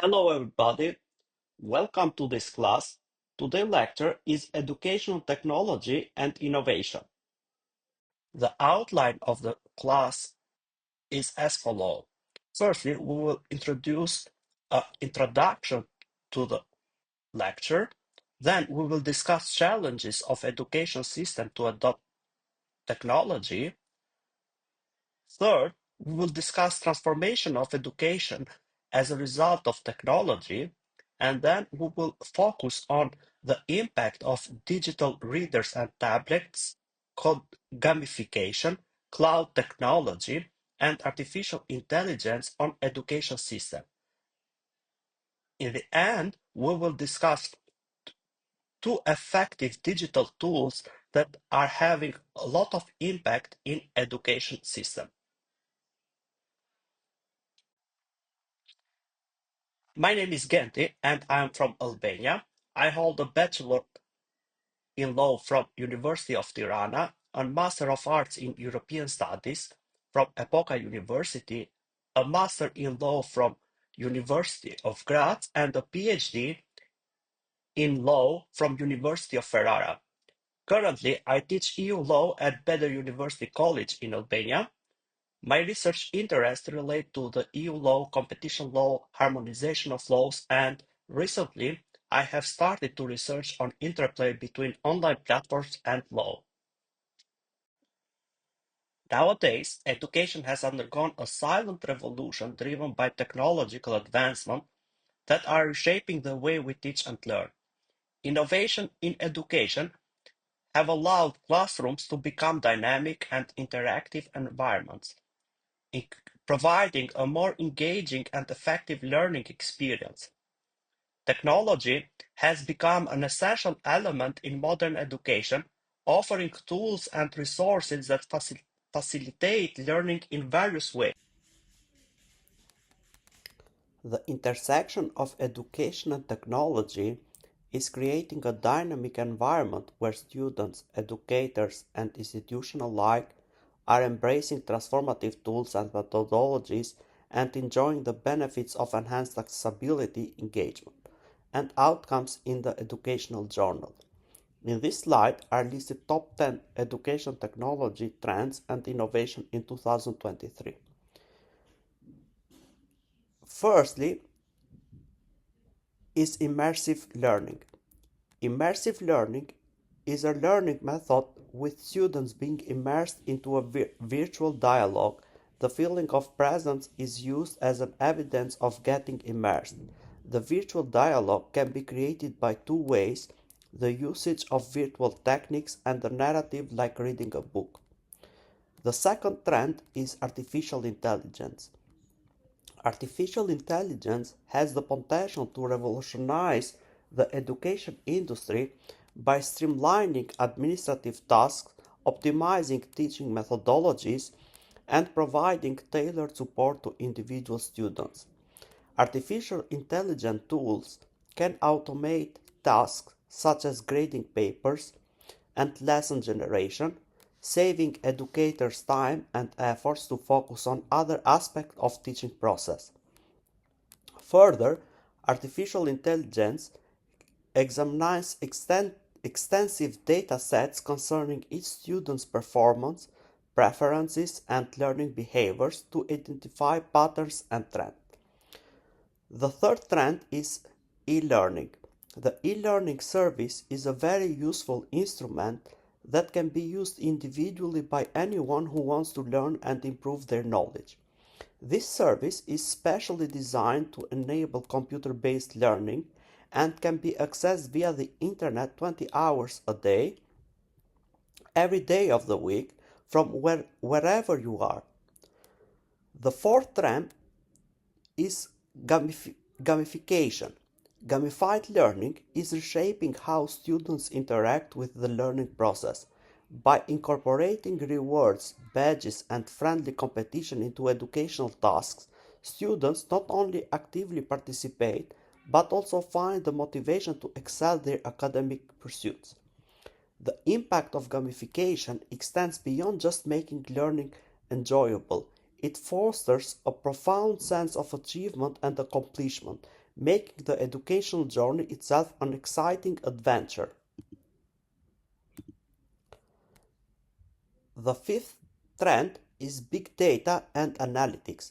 Hello everybody, welcome to this class. Today's lecture is Educational Technology and Innovation. The outline of the class is as follows. Firstly, we will introduce an introduction to the lecture. Then we will discuss challenges of education system to adopt technology. Third, we will discuss transformation of education as a result of technology, and then we will focus on the impact of digital readers and tablets, code gamification, cloud technology, and artificial intelligence on education system. In the end, we will discuss two effective digital tools that are having a lot of impact in education system. My name is Genti and I am from Albania. I hold a Bachelor in Law from University of Tirana, a Master of Arts in European Studies from Epoca University, a Master in Law from University of Graz, and a PhD in Law from University of Ferrara. Currently, I teach EU Law at Better University College in Albania. My research interests relate to the EU law, competition law, harmonization of laws, and recently I have started to research on interplay between online platforms and law. Nowadays, education has undergone a silent revolution driven by technological advancement that are reshaping the way we teach and learn. Innovation in education have allowed classrooms to become dynamic and interactive environments, providing a more engaging and effective learning experience. Technology has become an essential element in modern education, offering tools and resources that facilitate learning in various ways. The intersection of education and technology is creating a dynamic environment where students, educators, and institutions alike are embracing transformative tools and methodologies and enjoying the benefits of enhanced accessibility, engagement, and outcomes in the educational journal. In this slide are listed top 10 education technology trends and innovation in 2023. Firstly, is immersive learning. Immersive learning is a learning method with students being immersed into a virtual dialogue. The feeling of presence is used as an evidence of getting immersed. The virtual dialogue can be created by two ways: the usage of virtual techniques and the narrative like reading a book. The second trend is artificial intelligence. Artificial intelligence has the potential to revolutionize the education industry by streamlining administrative tasks, optimizing teaching methodologies, and providing tailored support to individual students. Artificial intelligence tools can automate tasks such as grading papers and lesson generation, saving educators time and efforts to focus on other aspects of teaching process. Further, artificial intelligence examines extensive data sets concerning each student's performance, preferences, and learning behaviors to identify patterns and trends. The third trend is e-learning. The e-learning service is a very useful instrument that can be used individually by anyone who wants to learn and improve their knowledge. This service is specially designed to enable computer-based learning and can be accessed via the internet 20 hours a day, every day of the week, from wherever you are. The fourth trend is gamification. Gamified learning is reshaping how students interact with the learning process. By incorporating rewards, badges, and friendly competition into educational tasks, students not only actively participate but also find the motivation to excel their academic pursuits. The impact of gamification extends beyond just making learning enjoyable. It fosters a profound sense of achievement and accomplishment, making the educational journey itself an exciting adventure. The fifth trend is big data and analytics.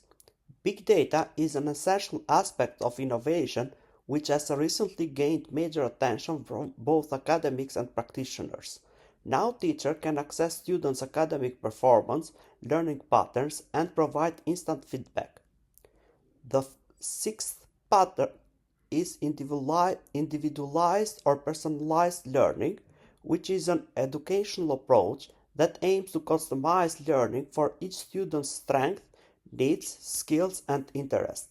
Big data is an essential aspect of innovation which has recently gained major attention from both academics and practitioners. Now teachers can access students' academic performance, learning patterns, and provide instant feedback. The sixth pattern is individualized or personalized learning, which is an educational approach that aims to customize learning for each student's strengths, needs, skills, and interests.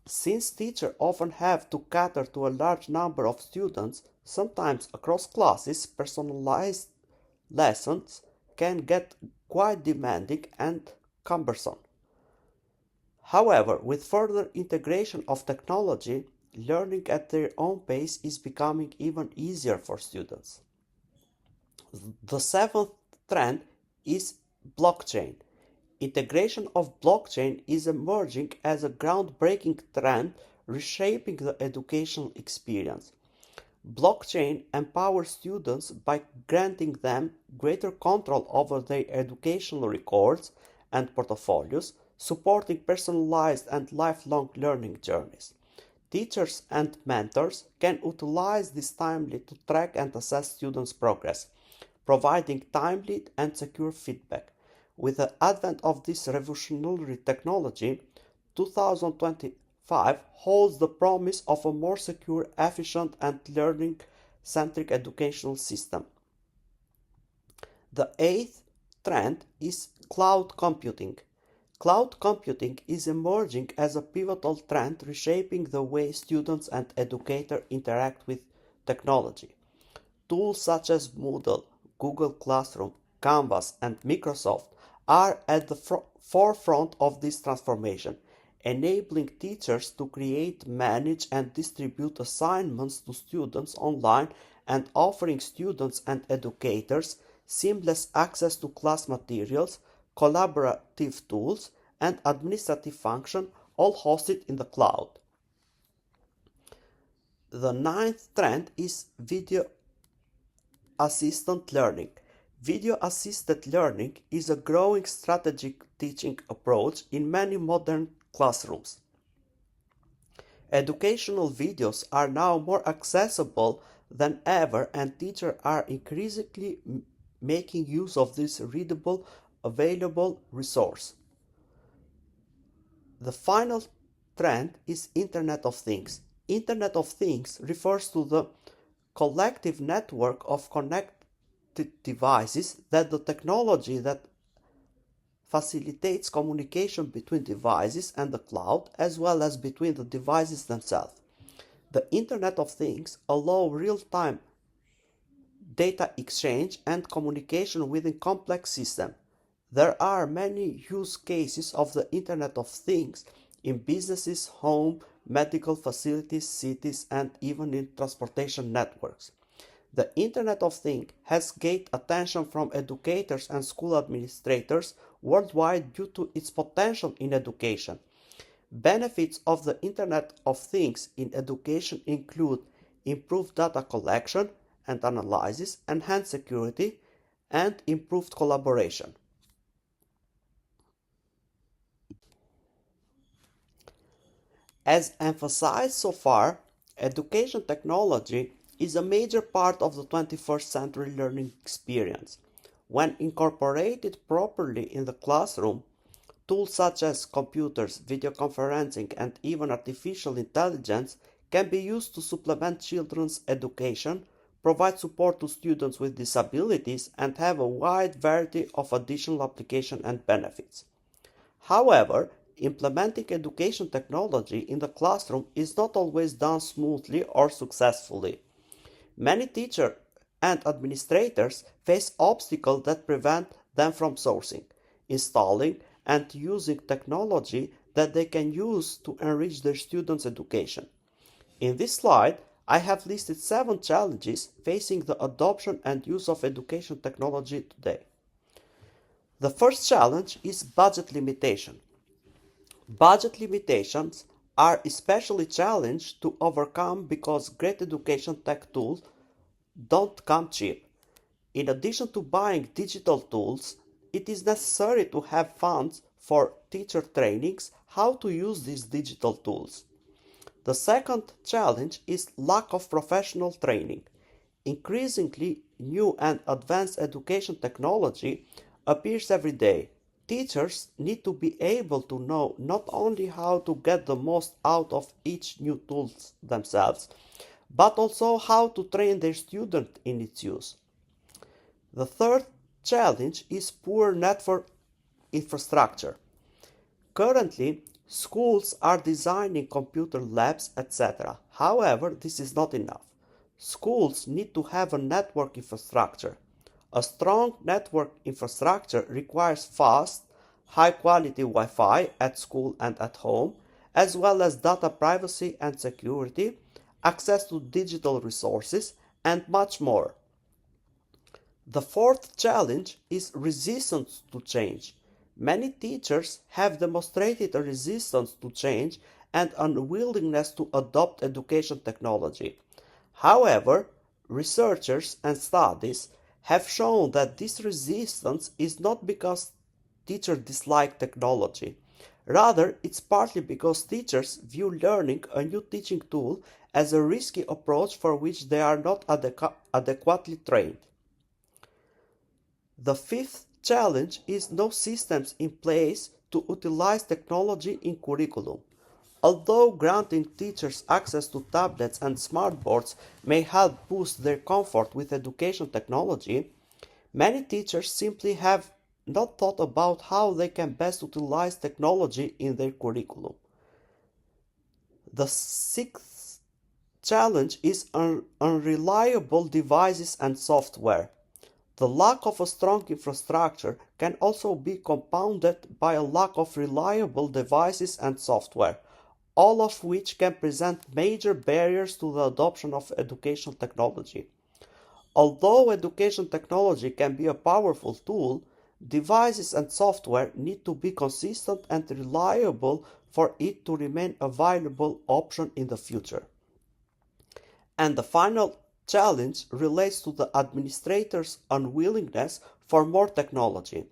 Since teachers often have to cater to a large number of students, sometimes across classes, personalized lessons can get quite demanding and cumbersome. However, with further integration of technology, learning at their own pace is becoming even easier for students. The seventh trend is blockchain. Integration of blockchain is emerging as a groundbreaking trend reshaping the educational experience. Blockchain empowers students by granting them greater control over their educational records and portfolios, supporting personalized and lifelong learning journeys. Teachers and mentors can utilize this timely to track and assess students' progress, providing timely and secure feedback. With the advent of this revolutionary technology, 2025 holds the promise of a more secure, efficient, and learning-centric educational system. The eighth trend is cloud computing. Cloud computing is emerging as a pivotal trend reshaping the way students and educators interact with technology. Tools such as Moodle, Google Classroom, Canvas, and Microsoft are at the forefront of this transformation, enabling teachers to create, manage, and distribute assignments to students online and offering students and educators seamless access to class materials, collaborative tools, and administrative functions, all hosted in the cloud. The ninth trend is video assistant learning. Video assisted learning is a growing strategic teaching approach in many modern classrooms. Educational videos are now more accessible than ever, and teachers are increasingly making use of this readable, available resource. The final trend is Internet of Things. Internet of Things refers to the collective network of connected devices that the technology that facilitates communication between devices and the cloud as well as between the devices themselves. The Internet of Things allow real-time data exchange and communication within complex systems. There are many use cases of the Internet of Things in businesses, home, medical facilities, cities, and even in transportation networks. The Internet of Things has gained attention from educators and school administrators worldwide due to its potential in education. Benefits of the Internet of Things in education include improved data collection and analysis, enhanced security, and improved collaboration. As emphasized so far, education technology is a major part of the 21st century learning experience. When incorporated properly in the classroom, tools such as computers, video conferencing, and even artificial intelligence can be used to supplement children's education, provide support to students with disabilities, and have a wide variety of additional applications and benefits. However, implementing education technology in the classroom is not always done smoothly or successfully. Many teachers and administrators face obstacles that prevent them from sourcing, installing, and using technology that they can use to enrich their students' education. In this slide, I have listed 7 challenges facing the adoption and use of education technology today. The first challenge is budget limitation. Budget limitations are especially challenged to overcome because great education tech tools don't come cheap. In addition to buying digital tools, it is necessary to have funds for teacher trainings how to use these digital tools. The second challenge is lack of professional training. Increasingly new and advanced education technology appears every day. Teachers need to be able to know not only how to get the most out of each new tool themselves, but also how to train their student in its use. The third challenge is poor network infrastructure. Currently, schools are designing computer labs, etc. However, this is not enough. Schools need to have a network infrastructure. A strong network infrastructure requires fast, high quality Wi Fi at school and at home, as well as data privacy and security, access to digital resources, and much more. The fourth challenge is resistance to change. Many teachers have demonstrated a resistance to change and unwillingness to adopt education technology. However, researchers and studies have shown that this resistance is not because teachers dislike technology. Rather, it's partly because teachers view learning a new teaching tool as a risky approach for which they are not adequately trained. The fifth challenge is no systems in place to utilize technology in curriculum. Although granting teachers access to tablets and smartboards may help boost their comfort with education technology, many teachers simply have not thought about how they can best utilize technology in their curriculum. The sixth challenge is unreliable devices and software. The lack of a strong infrastructure can also be compounded by a lack of reliable devices and software, all of which can present major barriers to the adoption of educational technology. Although education technology can be a powerful tool, devices and software need to be consistent and reliable for it to remain a viable option in the future. And the final challenge relates to the administrators' unwillingness for more technology.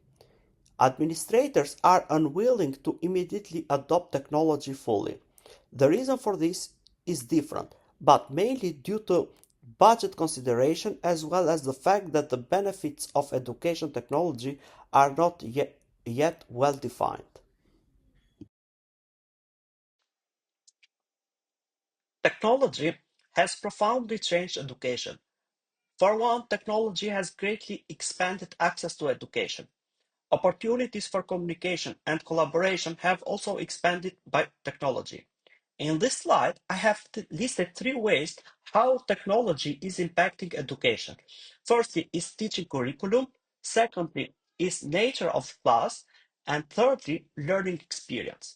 Administrators are unwilling to immediately adopt technology fully. The reason for this is different, but mainly due to budget consideration as well as the fact that the benefits of education technology are not yet well defined. Technology has profoundly changed education. For one, technology has greatly expanded access to education. Opportunities for communication and collaboration have also expanded by technology. In this slide, I have listed three ways how technology is impacting education. Firstly is teaching curriculum, secondly is nature of class, and thirdly, learning experience.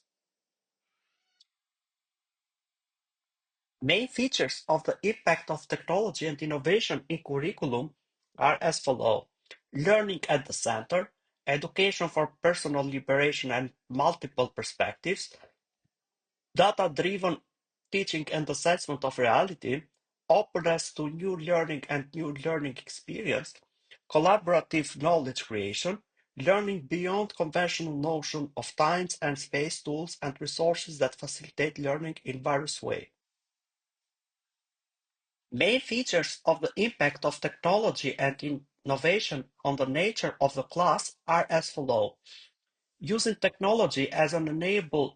Main features of the impact of technology and innovation in curriculum are as follow. Learning at the center, education for personal liberation and multiple perspectives, data-driven teaching and assessment of reality, openness to new learning and new learning experience, collaborative knowledge creation, learning beyond conventional notion of times and space tools and resources that facilitate learning in various ways. Main features of the impact of technology and innovation on the nature of the class are as follow. Using technology as an enabler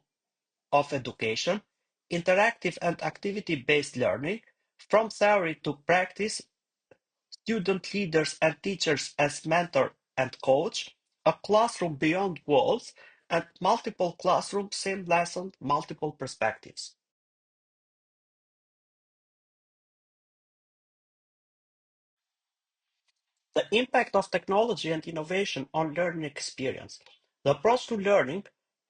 of education, interactive and activity-based learning, from theory to practice, student leaders and teachers as mentor and coach, a classroom beyond walls, and multiple classrooms, same lesson, multiple perspectives. The impact of technology and innovation on learning experience. The approach to learning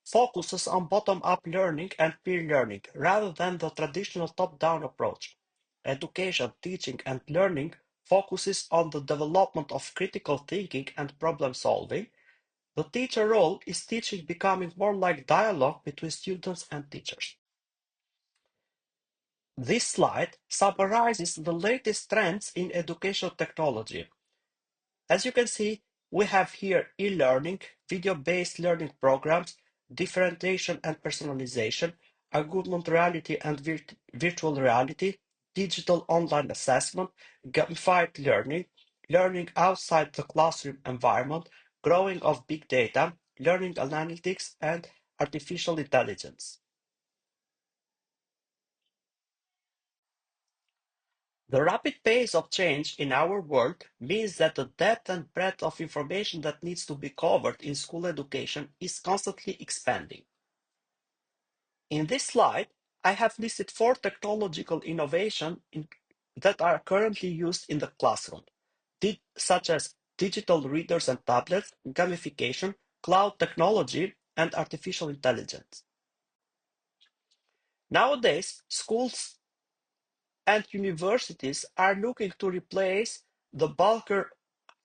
focuses on bottom-up learning and peer learning rather than the traditional top-down approach. Education, teaching, and learning focuses on the development of critical thinking and problem solving. The teacher role is teaching becoming more like dialogue between students and teachers. This slide summarizes the latest trends in educational technology. As you can see, we have here e-learning, video-based learning programs, differentiation and personalization, augmented reality and virtual reality, digital online assessment, gamified learning, learning outside the classroom environment, growing of big data, learning analytics, and artificial intelligence. The rapid pace of change in our world means that the depth and breadth of information that needs to be covered in school education is constantly expanding. In this slide, I have listed 4 technological innovations that are currently used in the classroom, such as digital readers and tablets, gamification, cloud technology, and artificial intelligence. Nowadays, schools and universities are looking to replace the bulkier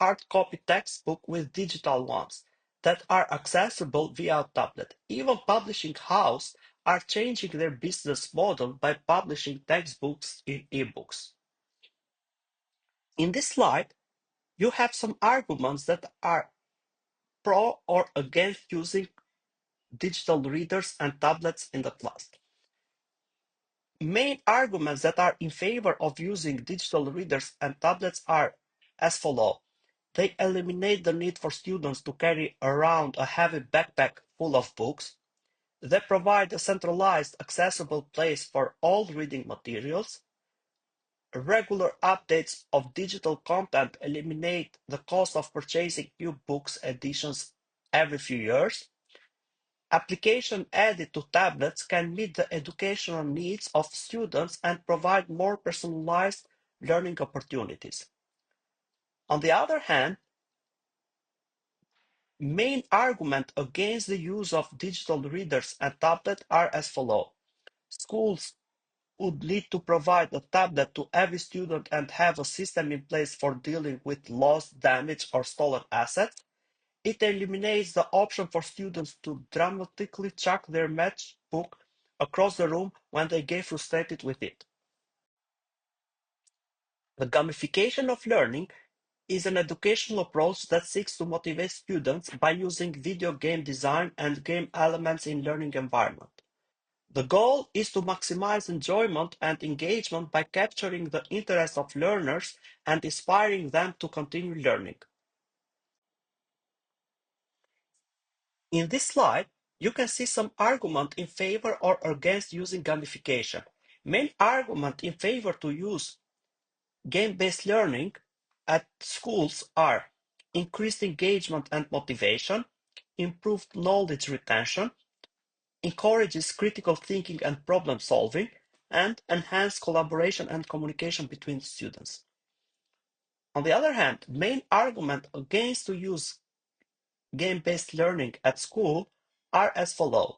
hard copy textbook with digital ones that are accessible via tablet. Even publishing houses are changing their business model by publishing textbooks in ebooks. In this slide, you have some arguments that are pro or against using digital readers and tablets in the class. Main arguments that are in favor of using digital readers and tablets are as follow. They eliminate the need for students to carry around a heavy backpack full of books. They provide a centralized, accessible place for all reading materials. Regular updates of digital content eliminate the cost of purchasing new books editions every few years. Application added to tablets can meet the educational needs of students and provide more personalized learning opportunities. On the other hand, main argument against the use of digital readers and tablets are as follows. Schools would need to provide a tablet to every student and have a system in place for dealing with loss, damage, or stolen assets. It eliminates the option for students to dramatically chuck their matchbook across the room when they get frustrated with it. The gamification of learning is an educational approach that seeks to motivate students by using video game design and game elements in learning environment. The goal is to maximize enjoyment and engagement by capturing the interest of learners and inspiring them to continue learning. In this slide, you can see some argument in favor or against using gamification. Main argument in favor to use game-based learning at schools are increased engagement and motivation, improved knowledge retention, encourages critical thinking and problem solving, and enhanced collaboration and communication between students. On the other hand, main argument against to use game-based learning at school are as follows.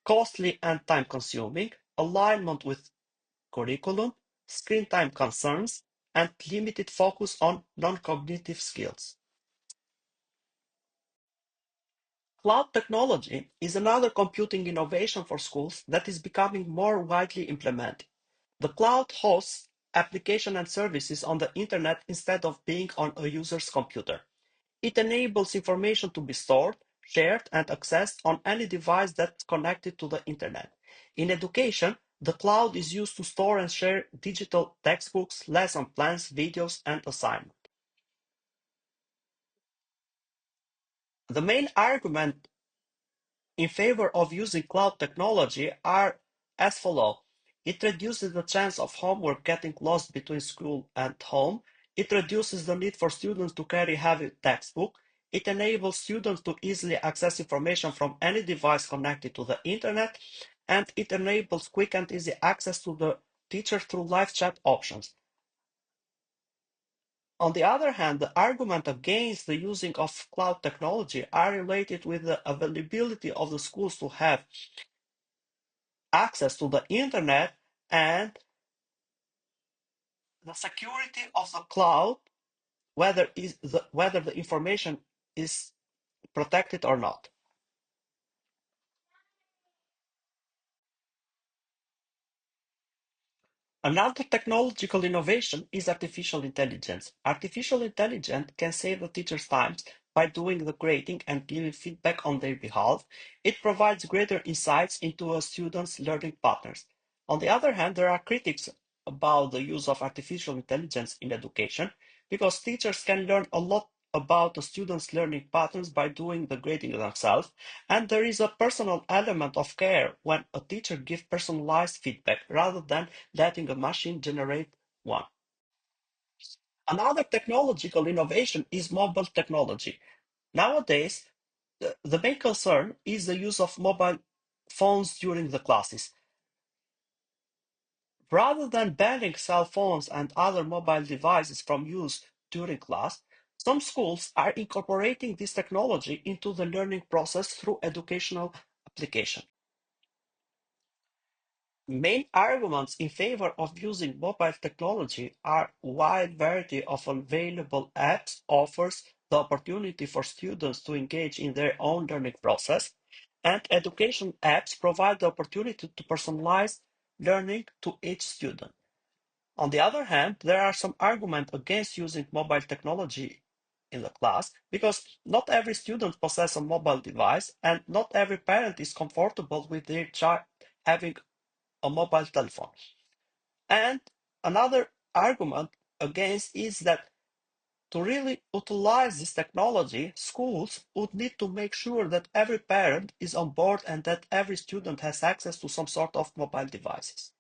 Costly and time-consuming, alignment with curriculum, screen time concerns, and limited focus on non-cognitive skills. Cloud technology is another computing innovation for schools that is becoming more widely implemented. The cloud hosts applications and services on the internet instead of being on a user's computer. It enables information to be stored, shared, and accessed on any device that's connected to the internet. In education, the cloud is used to store and share digital textbooks, lesson plans, videos, and assignments. The main argument in favor of using cloud technology are as follows. It reduces the chance of homework getting lost between school and home. It reduces the need for students to carry heavy textbook. It enables students to easily access information from any device connected to the internet, and it enables quick and easy access to the teacher through live chat options. On the other hand, the argument against the using of cloud technology are related with the availability of the schools to have access to the internet and the security of the cloud, whether the information is protected or not. Another technological innovation is artificial intelligence. Artificial intelligence can save the teacher's time by doing the grading and giving feedback on their behalf. It provides greater insights into a student's learning patterns. On the other hand, there are critics about the use of artificial intelligence in education because teachers can learn a lot about the students' learning patterns by doing the grading themselves, and there is a personal element of care when a teacher gives personalized feedback rather than letting a machine generate one. Another technological innovation is mobile technology. Nowadays, the main concern is the use of mobile phones during the classes. Rather than banning cell phones and other mobile devices from use during class, some schools are incorporating this technology into the learning process through educational application. Main arguments in favor of using mobile technology are wide variety of available apps offers the opportunity for students to engage in their own learning process, and education apps provide the opportunity to personalize learning to each student. On the other hand, there are some arguments against using mobile technology in the class because not every student possesses a mobile device and not every parent is comfortable with their child having a mobile telephone. And another argument against is that to really utilize this technology, schools would need to make sure that every parent is on board and that every student has access to some sort of mobile devices.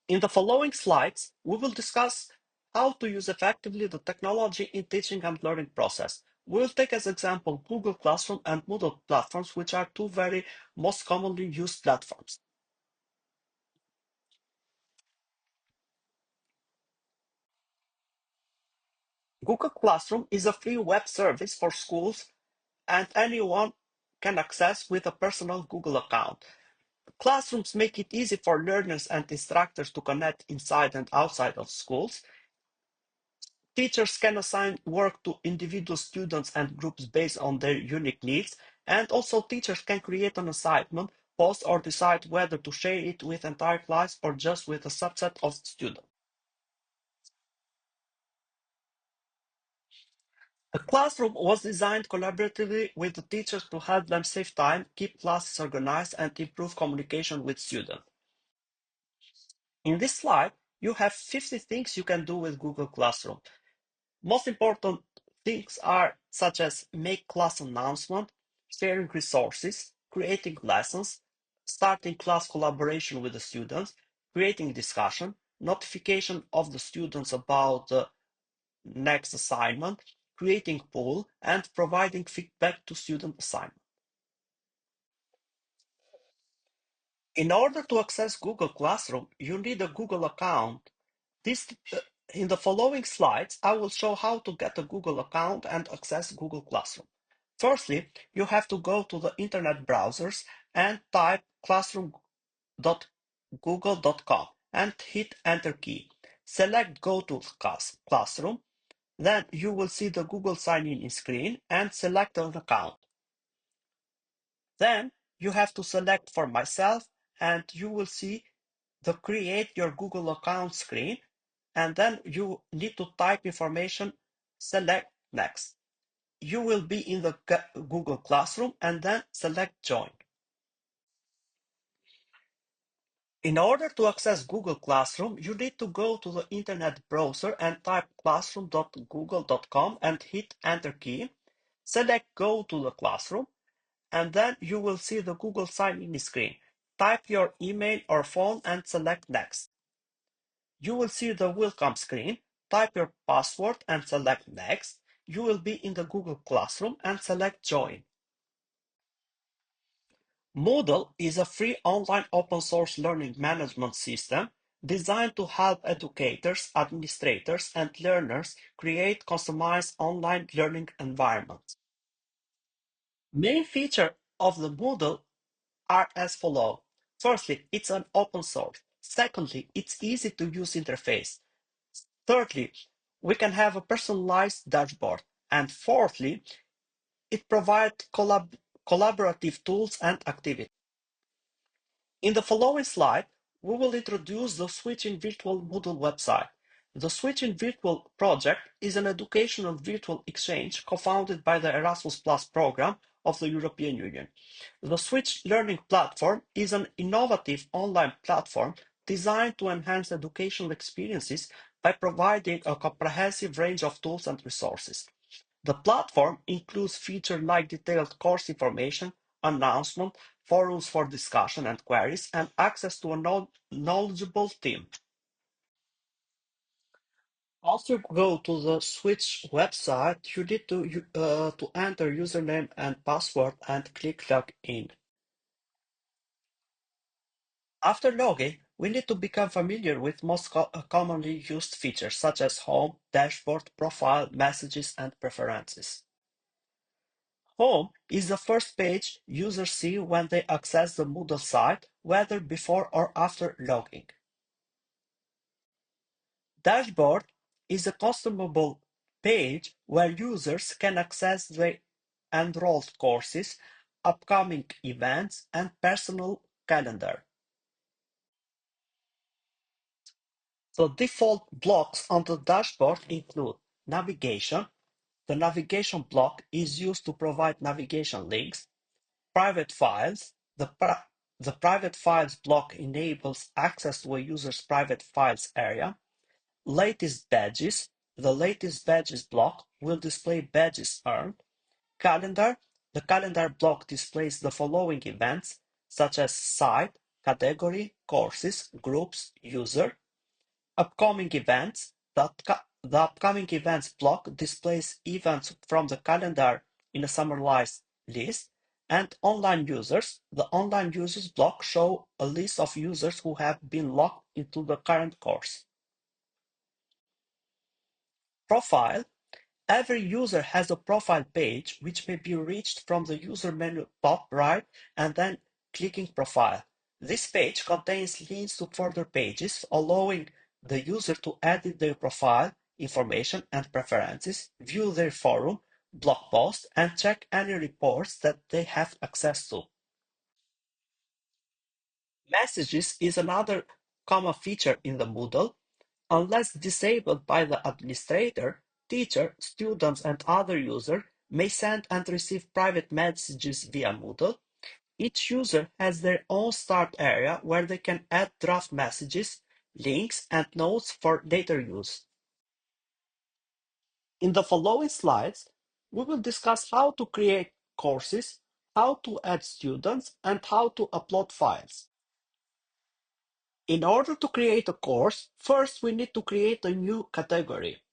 In the following slides, we will discuss how to use effectively the technology in teaching and learning process. We'll take as example Google Classroom and Moodle platforms, which are two very most commonly used platforms. Google Classroom is a free web service for schools and anyone can access with a personal Google account. Classrooms make it easy for learners and instructors to connect inside and outside of schools. Teachers can assign work to individual students and groups based on their unique needs, and also teachers can create an assignment, post, or decide whether to share it with entire class or just with a subset of students. The classroom was designed collaboratively with the teachers to help them save time, keep classes organized, and improve communication with students. In this slide, you have 50 things you can do with Google Classroom. Most important things are such as make class announcement, sharing resources, creating lessons, starting class collaboration with the students, creating discussion, notification of the students about the next assignment, creating poll, and providing feedback to student assignment. In order to access Google Classroom, you need a Google account. This, in the following slides, I will show how to get a Google account and access Google Classroom. Firstly, you have to go to the internet browsers and type classroom.google.com and hit Enter key. Select Go to Classroom. Then you will see the Google sign-in screen and select an account. Then you have to select for myself and you will see the create your Google account screen, and then you need to type information, select next. You will be in the Google Classroom and then select join. In order to access Google Classroom, you need to go to the internet browser and type classroom.google.com and hit Enter key. Select Go to the Classroom, and then you will see the Google sign-in screen. Type your email or phone and select Next. You will see the welcome screen. Type your password and select Next. You will be in the Google Classroom and select Join. Moodle is a free online open source learning management system designed to help educators, administrators, and learners create customized online learning environments. Main feature of the Moodle are as follows. Firstly, it's an open source. Secondly, it's easy to use interface. Thirdly, we can have a personalized dashboard. And fourthly, it provides collaborative tools and activities. In the following slide, we will introduce the Switch in Virtual Moodle website. The Switch in Virtual project is an educational virtual exchange co-founded by the Erasmus Plus program of the European Union. The Switch Learning Platform is an innovative online platform designed to enhance educational experiences by providing a comprehensive range of tools and resources. The platform includes features like detailed course information, announcement, forums for discussion and queries, and access to a knowledgeable team. Once you go to the Switch website, you need to enter username and password and click Login. After login, we need to become familiar with most commonly used features such as Home, Dashboard, Profile, Messages, and Preferences. Home is the first page users see when they access the Moodle site, whether before or after logging. Dashboard is a customizable page where users can access their enrolled courses, upcoming events, and personal calendar. The default blocks on the dashboard include navigation. The navigation block is used to provide navigation links. Private files. The private files block enables access to a user's private files area. Latest badges. The latest badges block will display badges earned. Calendar. The calendar block displays the following events, such as site, category, courses, groups, user. Upcoming events. The upcoming events block displays events from the calendar in a summarized list. And online users. The online users block show a list of users who have been logged into the current course. Profile. Every user has a profile page which may be reached from the user menu top right and then clicking Profile. This page contains links to further pages, allowing the user to edit their profile information and preferences, view their forum, blog post, and check any reports that they have access to. Messages is another common feature in the Moodle. Unless disabled by the administrator, teacher, students, and other users may send and receive private messages via Moodle. Each user has their own start area where they can add draft messages, links, and notes for later use. In the following slides, we will discuss how to create courses, how to add students, and how to upload files. In order to create a course, first we need to create a new category.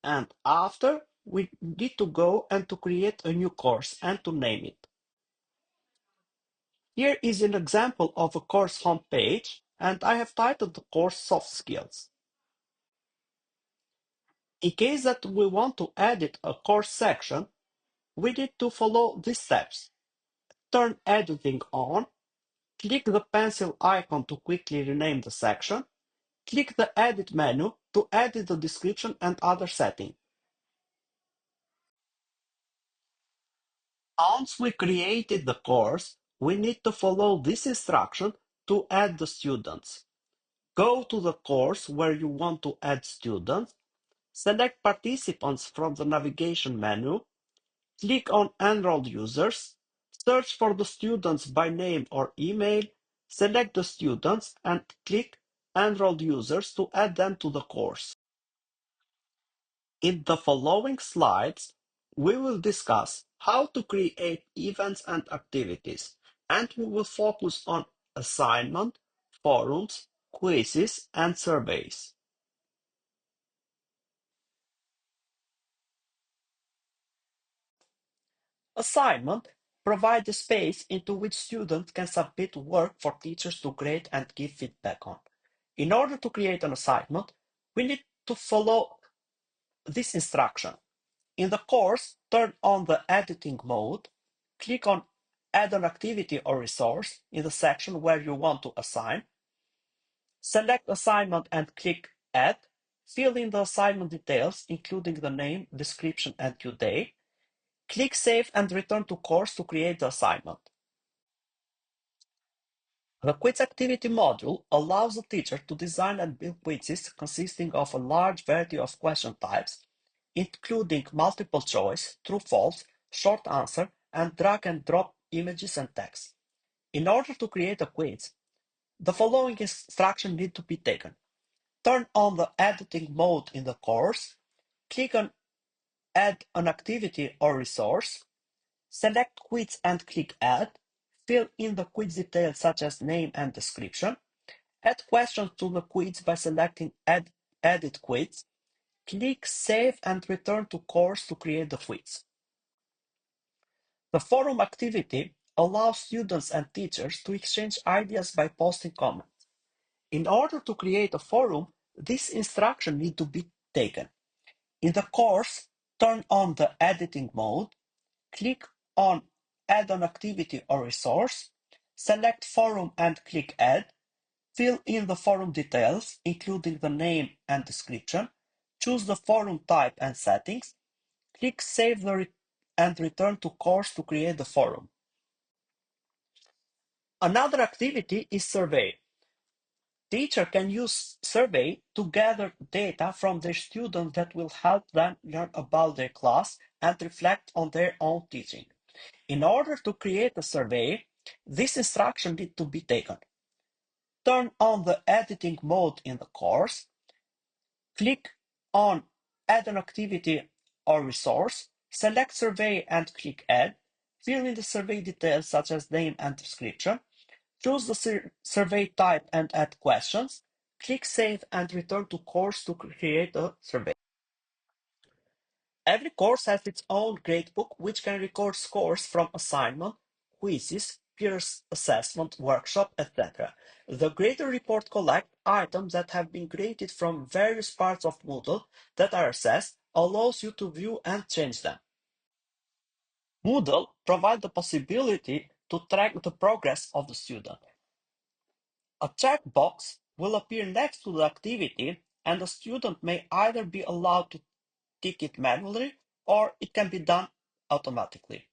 And after, we need to go and to create a new course and to name it. Here is an example of a course homepage, and I have titled the course Soft Skills. In case that we want to edit a course section, we need to follow these steps. Turn editing on, click the pencil icon to quickly rename the section, click the edit menu to edit the description and other settings. Once we created the course, we need to follow this instruction to add the students. Go to the course where you want to add students, select participants from the navigation menu, click on Enrolled Users, search for the students by name or email, select the students and click Enrolled Users to add them to the course. In the following slides, we will discuss how to create events and activities, and we will focus on assignment, forums, quizzes, and surveys. Assignment provides a space into which students can submit work for teachers to grade and give feedback on. In order to create an assignment, we need to follow this instruction. In the course, turn on the editing mode, click on Add an activity or resource in the section where you want to assign, select Assignment and click Add, fill in the assignment details including the name, description, and due date, click Save and return to course to create the assignment. The quiz activity module allows the teacher to design and build quizzes consisting of a large variety of question types, including multiple choice, true-false, short answer, and drag and drop images and text. In order to create a quiz, the following instructions need to be taken. Turn on the editing mode in the course, click on Add an activity or resource, select Quiz and click Add, fill in the quiz details such as name and description, add questions to the quiz by selecting Edit Quiz, click Save and return to course to create the quiz. The forum activity allows students and teachers to exchange ideas by posting comments. In order to create a forum, this instruction needs to be taken. In the course, turn on the editing mode, click on Add an activity or resource, select Forum and click Add, fill in the forum details, including the name and description, choose the forum type and settings, click Save and return to course to create the forum. Another activity is survey. Teacher can use survey to gather data from their students that will help them learn about their class and reflect on their own teaching. In order to create a survey, this instruction needs to be taken. Turn on the editing mode in the course, click on Add an activity or resource, select Survey and click Add, fill in the survey details such as name and description, choose the survey type and add questions, click Save and return to course to create a survey. Every course has its own gradebook which can record scores from assignment, quizzes, peer assessment, workshop, etc. The grader report collects items that have been graded from various parts of Moodle that are assessed, allows you to view and change them. Moodle provides the possibility to track the progress of the student. A checkbox will appear next to the activity, and the student may either be allowed to tick it manually or it can be done automatically.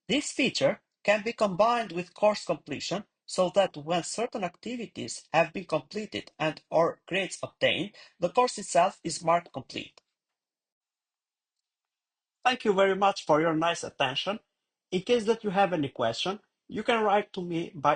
This feature can be combined with course completion so that when certain activities have been completed and or grades obtained, the course itself is marked complete. Thank you very much for your nice attention. In case that you have any question, you can write to me by